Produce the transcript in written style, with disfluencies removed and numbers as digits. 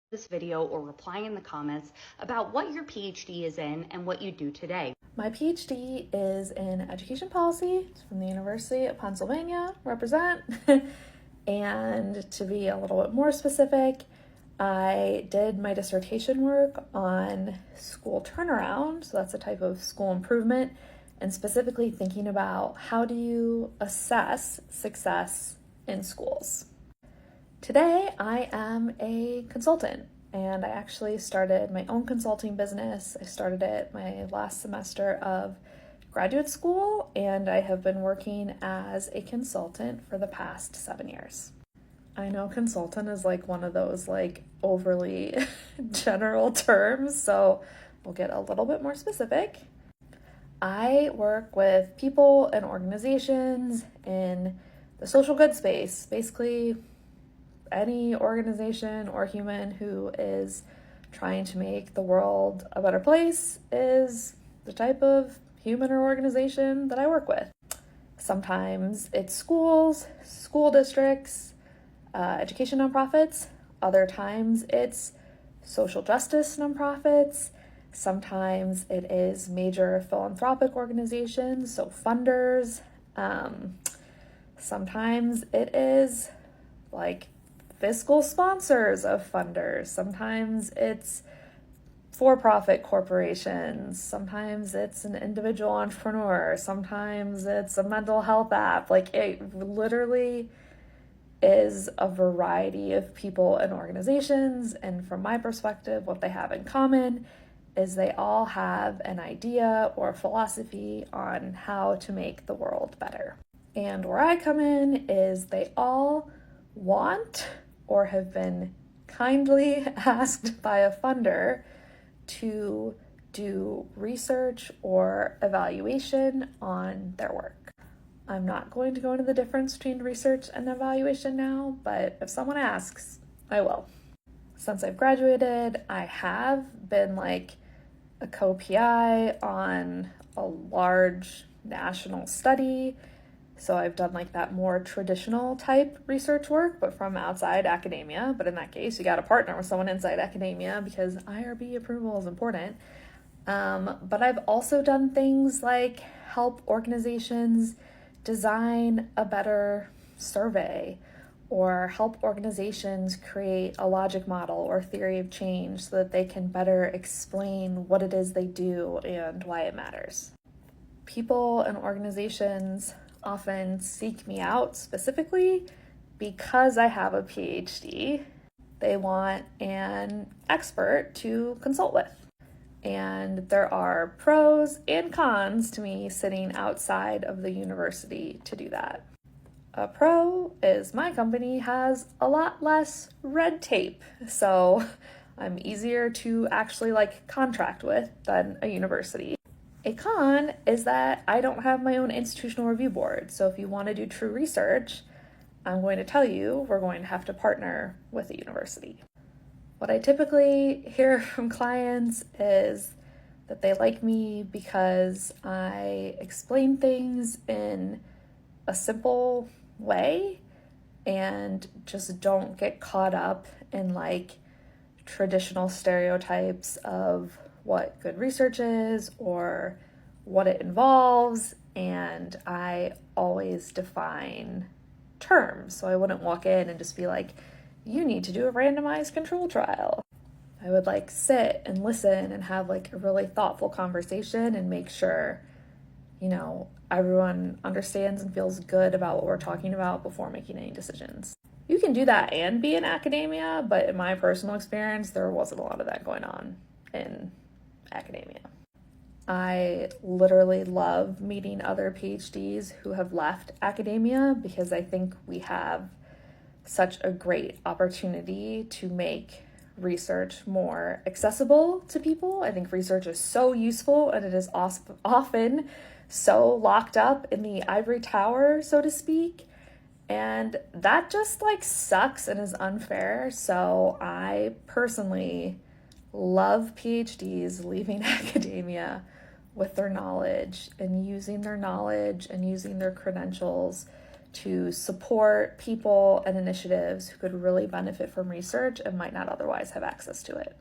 this video or reply in the comments about what your PhD is in and what you do today. My PhD is in education policy. It's from the University of Pennsylvania, represent. And to be a little bit more specific, I did my dissertation work on school turnaround. So that's a type of school improvement, and specifically thinking about how do you assess success in schools. Today, I am a consultant, and I actually started my own consulting business. I started it my last semester of graduate school, and I have been working as a consultant for the past 7 years. I know consultant is like one of those like overly general terms, so we'll get a little bit more specific. I work with people and organizations in the social good space, basically any organization or human who is trying to make the world a better place is the type of human or organization that I work with. Sometimes it's schools, school districts, education nonprofits. Other times it's social justice nonprofits. Sometimes it is major philanthropic organizations, so funders. Sometimes it is like fiscal sponsors of funders. Sometimes it's for-profit corporations. Sometimes it's an individual entrepreneur. Sometimes it's a mental health app. Like it literally is a variety of people and organizations. And from my perspective, what they have in common is they all have an idea or philosophy on how to make the world better. And where I come in is they all want or have been kindly asked by a funder to do research or evaluation on their work. I'm not going to go into the difference between research and evaluation now, but if someone asks, I will. Since I've graduated, I have been like a co-PI on a large national study. So I've done like that more traditional type research work, but from outside academia. But in that case, you got to partner with someone inside academia because IRB approval is important. But I've also done things like help organizations design a better survey or help organizations create a logic model or theory of change so that they can better explain what it is they do and why it matters. People and organizations often seek me out specifically because I have a PhD. They want an expert to consult with. And there are pros and cons to me sitting outside of the university to do that. A pro is my company has a lot less red tape, so I'm easier to actually like contract with than a university. A con is that I don't have my own institutional review board. So if you want to do true research, I'm going to tell you we're going to have to partner with a university. What I typically hear from clients is that they like me because I explain things in a simple way and just don't get caught up in like traditional stereotypes of what good research is or what it involves, and I always define terms. So I wouldn't walk in and just be like, you need to do a randomized control trial. I would like sit and listen and have like a really thoughtful conversation and make sure, everyone understands and feels good about what we're talking about before making any decisions. You can do that and be in academia, but in my personal experience, there wasn't a lot of that going on in academia. I literally love meeting other PhDs who have left academia because I think we have such a great opportunity to make research more accessible to people. I think research is so useful and it is often so locked up in the ivory tower, so to speak. And that just like sucks and is unfair. So I personally love PhDs leaving academia with their knowledge and using their knowledge and using their credentials to support people and initiatives who could really benefit from research and might not otherwise have access to it.